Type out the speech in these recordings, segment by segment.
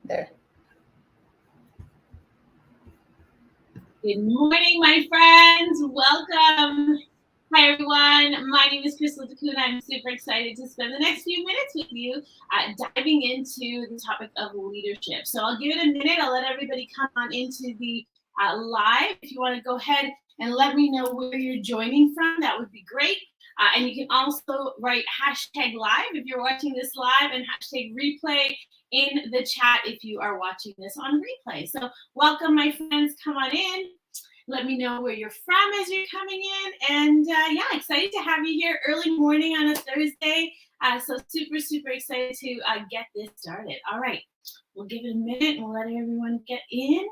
There. Good morning, my friends. Welcome. Hi, everyone. My name is Crystal DeCoon. I'm super excited to spend the next few minutes with you diving into the topic of leadership. So I'll give it a minute. I'll let everybody come on into the live. If you want to go ahead and let me know where you're joining from, that would be great. And you can also write hashtag live if you're watching this live and hashtag replay in the chat if you are watching this on replay. So welcome, my friends. Come on in. Let me know where you're from as you're coming in. And yeah, excited to have you here early morning on a Thursday. So super excited to get this started. All right, we'll give it a minute and we'll let everyone get in.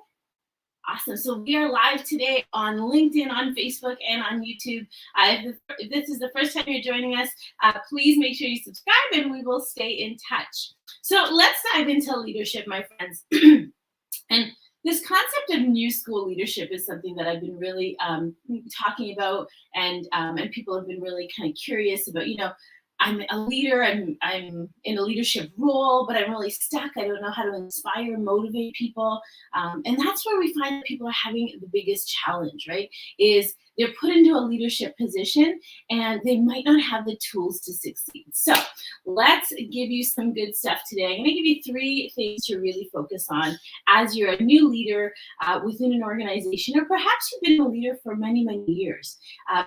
Awesome. So we are live today on LinkedIn, on Facebook, and on YouTube. If this is the first time you're joining us, please make sure you subscribe and we will stay in touch. So let's dive into leadership, my friends. And this concept of new school leadership is something that I've been really talking about, and people have been really kind of curious about. You know, I'm a leader, I'm in a leadership role, but I'm really stuck. I don't know how to inspire, motivate people. And that's where we find that people are having the biggest challenge, right? Is they're put into a leadership position and they might not have the tools to succeed. So let's give you some good stuff today. I'm going to give you 3 things to really focus on as you're a new leader within an organization, or perhaps you've been a leader for many years.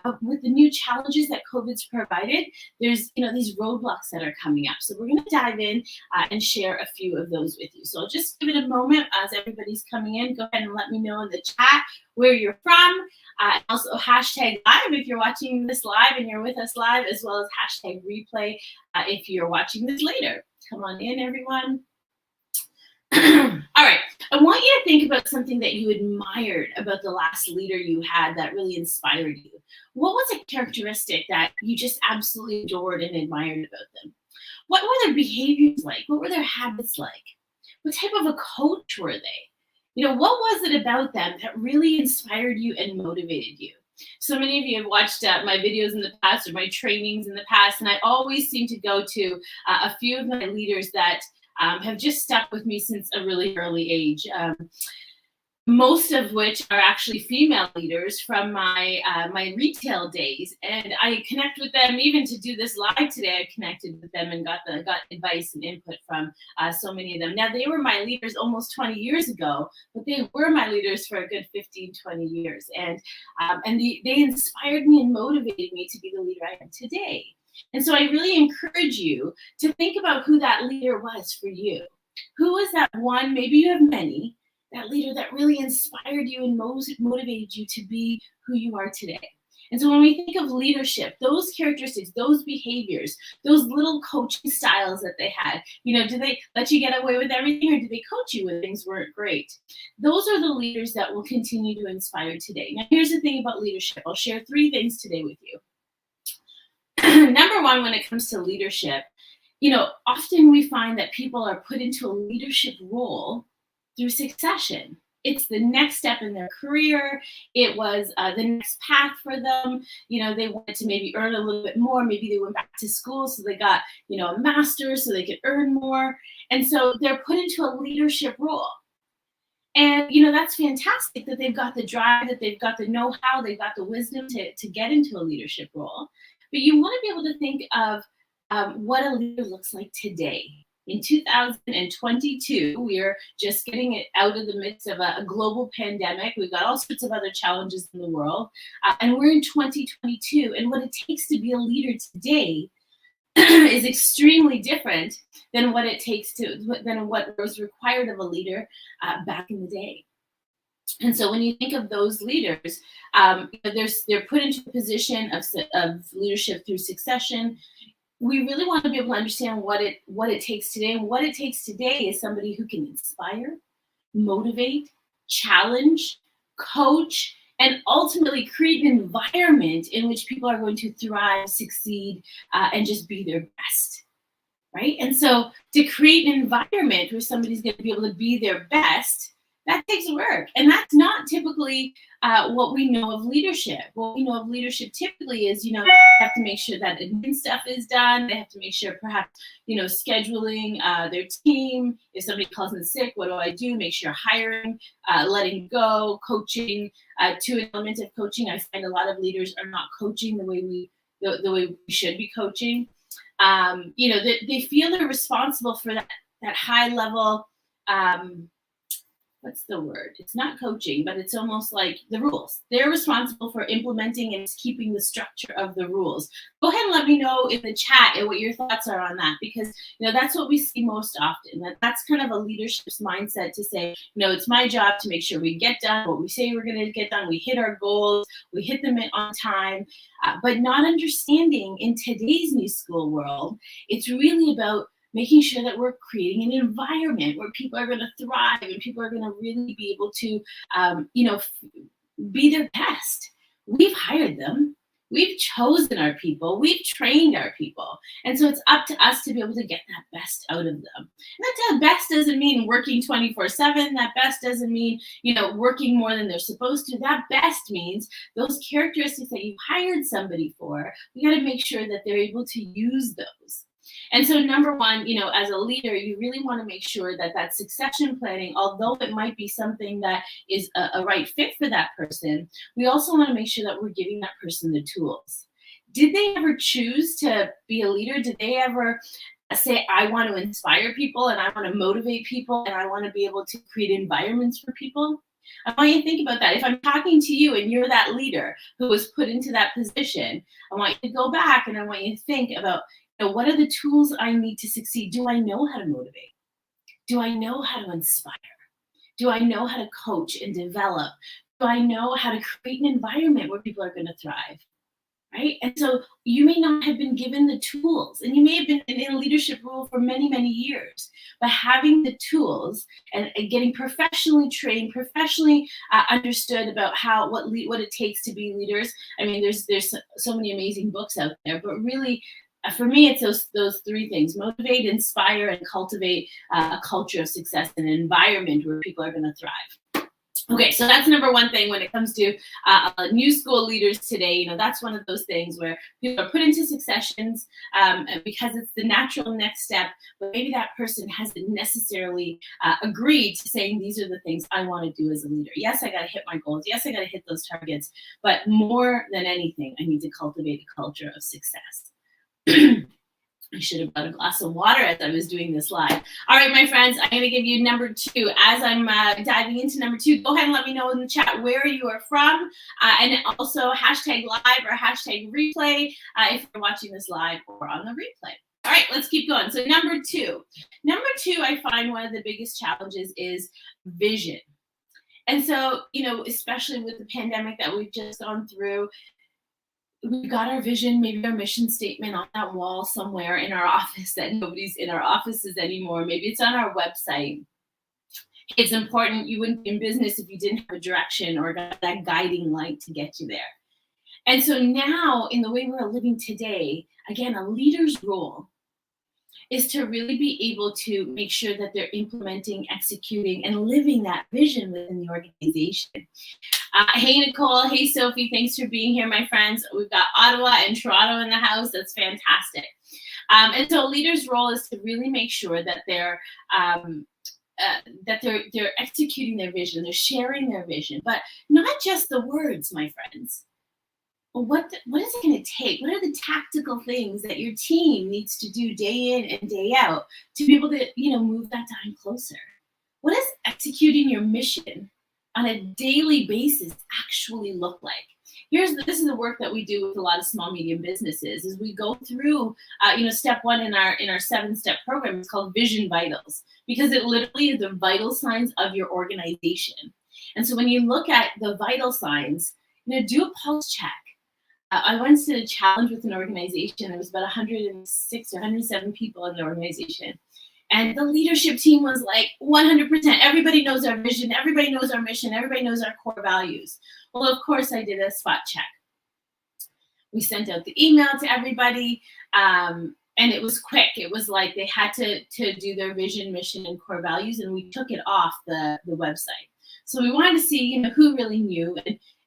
But with the new challenges that COVID's provided, there's these roadblocks that are coming up. So we're going to dive in and share a few of those with you. So I'll just give it a moment as everybody's coming in. Go ahead and let me know in the chat where you're from. Also hashtag live if you're watching this live and you're with us live, as well as hashtag replay if you're watching this later. Come on in, everyone. All right, I want you to think about something that you admired about the last leader you had that really inspired you. What was a characteristic that you just absolutely adored and admired about them? What were their behaviors like? What were their habits like? What type of a coach were they? What was it about them that really inspired you and motivated you? So many of you have watched my videos in the past or my trainings in the past, and I always seem to go to a few of my leaders that have just stuck with me since a really early age. Most of which are actually female leaders from my my retail days, and I connect with them. Even to do this live today, I connected with them and got advice and input from so many of them. Now, they were my leaders almost 20 years ago, but they were my leaders for a good 15, 20 years, and they inspired me and motivated me to be the leader I am today. And so I really encourage you to think about who that leader was for you. Who was that one? Maybe you have many. That leader that really inspired you and motivated you to be who you are today. And so when we think of leadership, those characteristics, those behaviors, those little coaching styles that they had, do they let you get away with everything, or do they coach you when things weren't great? Those are the leaders that will continue to inspire today. Now, here's the thing about leadership. I'll share 3 things today with you. Number 1, when it comes to leadership, often we find that people are put into a leadership role through succession. It's the next step in their career. It was the next path for them. They wanted to maybe earn a little bit more. Maybe they went back to school, so they got, a master's so they could earn more. And so they're put into a leadership role. And, that's fantastic that they've got the drive, that they've got the know-how, they've got the wisdom to get into a leadership role. But you want to be able to think of what a leader looks like today. In 2022, we are just getting it out of the midst of a global pandemic. We've got all sorts of other challenges in the world. And we're in 2022. And what it takes to be a leader today is extremely different than what was required of a leader back in the day. And so when you think of those leaders, they're put into a position of leadership through succession. We really want to be able to understand what it takes today. And what it takes today is somebody who can inspire, motivate, challenge, coach, and ultimately create an environment in which people are going to thrive, succeed, and just be their best, right? And so to create an environment where somebody's going to be able to be their best, That takes work. And that's not typically what we know of leadership. What we know of leadership typically is, they have to make sure that admin stuff is done. They have to make sure perhaps, scheduling their team. If somebody calls in sick, what do I do? Make sure hiring, letting go, coaching. To an element of coaching, I find a lot of leaders are not coaching the way we should be coaching. They feel they're responsible for that high level, what's the word? It's not coaching, but it's almost like the rules. They're responsible for implementing and keeping the structure of the rules. Go ahead and let me know in the chat what your thoughts are on that, because that's what we see most often. That's kind of a leadership's mindset to say, it's my job to make sure we get done what we say we're going to get done. We hit our goals, we hit them on time, but not understanding in today's new school world, it's really about making sure that we're creating an environment where people are going to thrive and people are going to really be able to, be their best. We've hired them. We've chosen our people. We've trained our people. And so it's up to us to be able to get that best out of them. And that best doesn't mean working 24/7. That best doesn't mean, working more than they're supposed to. That best means those characteristics that you hired somebody for, we got to make sure that they're able to use those. And so number one, as a leader, you really want to make sure that succession planning, although it might be something that is a right fit for that person, we also want to make sure that we're giving that person the tools. Did they ever choose to be a leader? Did they ever say, I want to inspire people and I want to motivate people and I want to be able to create environments for people? I want you to think about that. If I'm talking to you and you're that leader who was put into that position, I want you to go back and I want you to think about, what are the tools I need to succeed? Do I know how to motivate? Do I know how to inspire? Do I know how to coach and develop? Do I know how to create an environment where people are going to thrive? Right? And so you may not have been given the tools, and you may have been in a leadership role for many, many years, but having the tools and getting professionally trained, professionally understood about what it takes to be leaders. I mean, there's so many amazing books out there, but really, for me, it's those three things: motivate, inspire, and cultivate a culture of success and an environment where people are going to thrive. Okay, so that's number one thing when it comes to new school leaders today. That's one of those things where people are put into successions because it's the natural next step, but maybe that person hasn't necessarily agreed to saying, these are the things I want to do as a leader. Yes, I got to hit my goals. Yes, I got to hit those targets. But more than anything, I need to cultivate a culture of success. I should have got a glass of water as I was doing this live. All right, my friends, I'm going to give you number two. As I'm diving into number two, go ahead and let me know in the chat where you are from, and also hashtag live or hashtag replay if you're watching this live or on the replay. All right, let's keep going. So number two, I find one of the biggest challenges is vision. And so, especially with the pandemic that we've just gone through, we've got our vision, maybe our mission statement on that wall somewhere in our office that nobody's in our offices anymore. Maybe it's on our website. It's important. You wouldn't be in business if you didn't have a direction or that guiding light to get you there. And so now, in the way we're living today, again, a leader's role is to really be able to make sure that they're implementing, executing, and living that vision within the organization. Hey, Nicole. Hey, Sophie. Thanks for being here, my friends. We've got Ottawa and Toronto in the house. That's fantastic. And so a leader's role is to really make sure that they're executing their vision, they're sharing their vision, but not just the words, my friends. What is it going to take? What are the tactical things that your team needs to do day in and day out to be able to, move that time closer? What does executing your mission on a daily basis actually look like? This is the work that we do with a lot of small, medium businesses. Is we go through, step one in our 7-step program. It's called Vision Vitals, because it literally is the vital signs of your organization. And so when you look at the vital signs, do a pulse check. I once did a challenge with an organization. There was about 106 or 107 people in the organization. And the leadership team was like 100%. Everybody knows our vision. Everybody knows our mission. Everybody knows our core values. Well, of course, I did a spot check. We sent out the email to everybody, and it was quick. It was like they had to do their vision, mission, and core values, and we took it off the website. So we wanted to see, who really knew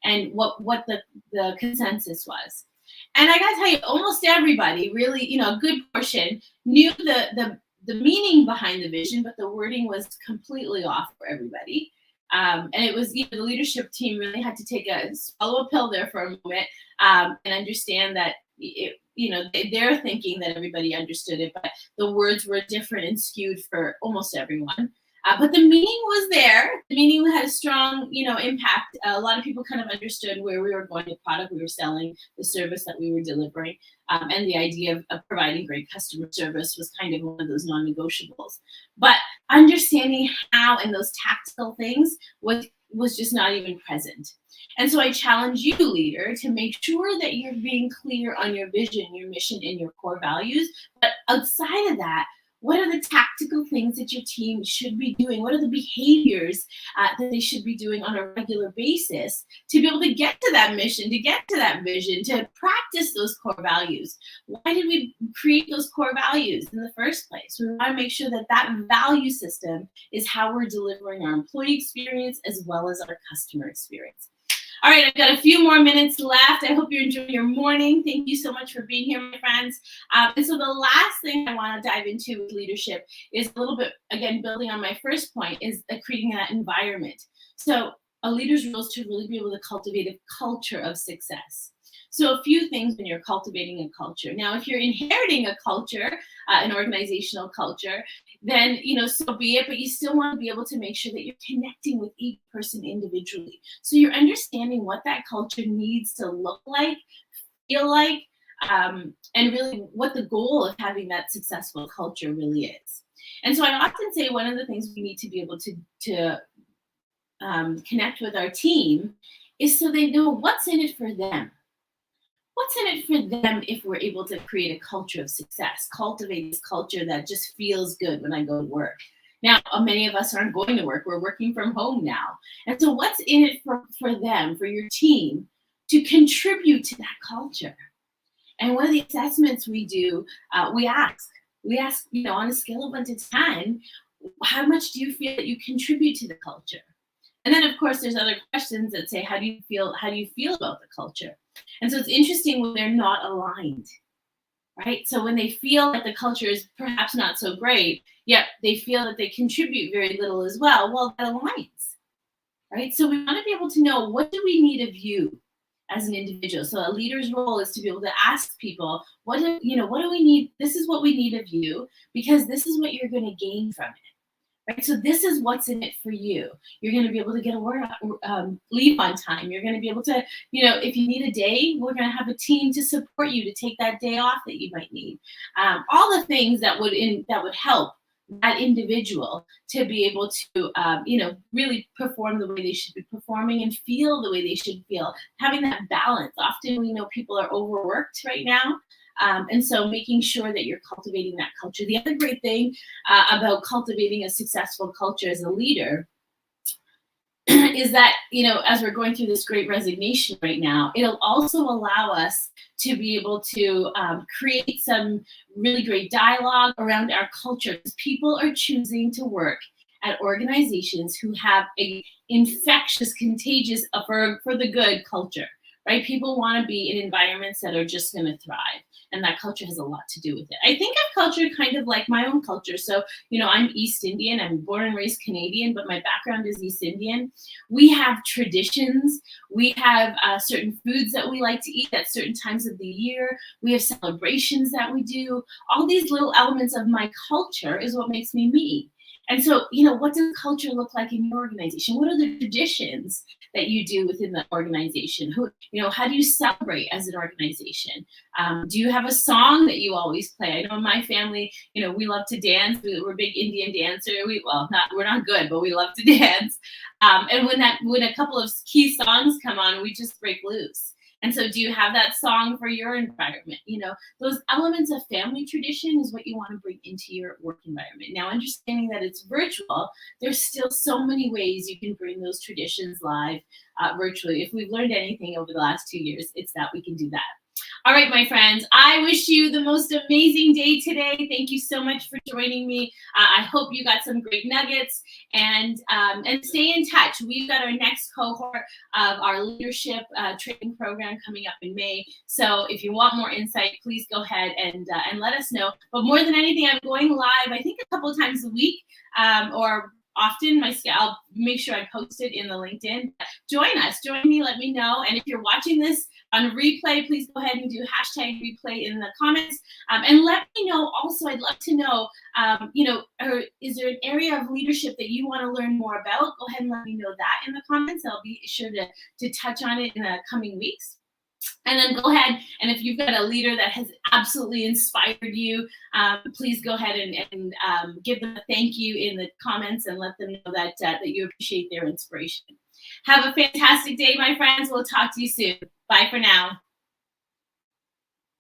and what the consensus was. And I gotta tell you, almost everybody really, a good portion knew the meaning behind the vision, but the wording was completely off for everybody. And it was, the leadership team really had to swallow a pill there for a moment, and understand that they're thinking that everybody understood it, but the words were different and skewed for almost everyone. But the meaning was there. The meaning had a strong, impact. A lot of people kind of understood where we were going, the product we were selling, the service that we were delivering, and the idea of providing great customer service was kind of one of those non-negotiables. But understanding how and those tactical things was just not even present. And so I challenge you, leader, to make sure that you're being clear on your vision, your mission, and your core values. But outside of that, what are the tactical things that your team should be doing? What are the behaviors that they should be doing on a regular basis to be able to get to that mission, to get to that vision, to practice those core values? Why did we create those core values in the first place? We want to make sure that that value system is how we're delivering our employee experience as well as our customer experience. All right, I've got a few more minutes left. I hope you're enjoying your morning. Thank you so much for being here, my friends. And so the last thing I want to dive into with leadership is a little bit, again, building on my first point, is creating that environment. So a leader's role is to really be able to cultivate a culture of success. So a few things when you're cultivating a culture. Now, if you're inheriting a culture, an organizational culture, then, so be it, but you still want to be able to make sure that you're connecting with each person individually. So you're understanding what that culture needs to look like, feel like, and really what the goal of having that successful culture really is. And so I often say one of the things we need to be able to connect with our team is so they know what's in it for them. What's in it for them if we're able to create a culture of success, cultivate this culture that just feels good when I go to work? Now, many of us aren't going to work. We're working from home now. And so what's in it for them, for your team, to contribute to that culture? And one of the assessments we do, we ask, on a scale of 1 to 10, how much do you feel that you contribute to the culture? And then, of course, there's other questions that say, how do you feel about the culture? And so it's interesting when they're not aligned, right? So when they feel that the culture is perhaps not so great, yet they feel that they contribute very little as well that aligns, right? So we want to be able to know, what do we need of you as an individual? So a leader's role is to be able to ask people, what do we need? This is what we need of you, because this is what you're going to gain from it. Right? So this is what's in it for you. You're going to be able to get leave on time. You're going to be able to, if you need a day, we're going to have a team to support you to take that day off that you might need. All the things that would help that individual to be able to, really perform the way they should be performing and feel the way they should feel. Having that balance. Often we know people are overworked right now. And so making sure that you're cultivating that culture. The other great thing about cultivating a successful culture as a leader is that, as we're going through this great resignation right now, it'll also allow us to be able to create some really great dialogue around our culture. People are choosing to work at organizations who have a infectious, contagious, for the good culture, right? People want to be in environments that are just going to thrive. And that culture has a lot to do with it. I think of culture kind of like my own culture. So, I'm East Indian. I'm born and raised Canadian, but my background is East Indian. We have traditions. We have certain foods that we like to eat at certain times of the year. We have celebrations that we do. All these little elements of my culture is what makes me me. And so, what does culture look like in your organization? What are the traditions that you do within the organization? How do you celebrate as an organization? Do you have a song that you always play? I know in my family, we love to dance. We're big Indian dancer. We're not good, but we love to dance. And when a couple of key songs come on, we just break loose. And so do you have that song for your environment? Those elements of family tradition is what you want to bring into your work environment. Now, understanding that it's virtual, there's still so many ways you can bring those traditions live virtually. If we've learned anything over the last 2 years, it's that we can do that. All right, my friends, I wish you the most amazing day today. Thank you so much for joining me. I hope you got some great nuggets, and stay in touch. We've got our next cohort of our leadership training program coming up in May. So if you want more insight, please go ahead and let us know. But more than anything, I'm going live, I think, a couple of times a week, or often. I'll make sure I post it in the LinkedIn. Join us, join me, let me know. And if you're watching this on replay, please go ahead and do hashtag replay in the comments. And let me know also, I'd love to know, is there an area of leadership that you want to learn more about? Go ahead and let me know that in the comments. I'll be sure to touch on it in the coming weeks. And then go ahead, and if you've got a leader that has absolutely inspired you, please go ahead and give them a thank you in the comments and let them know that you appreciate their inspiration. Have a fantastic day, my friends. We'll talk to you soon. Bye for now.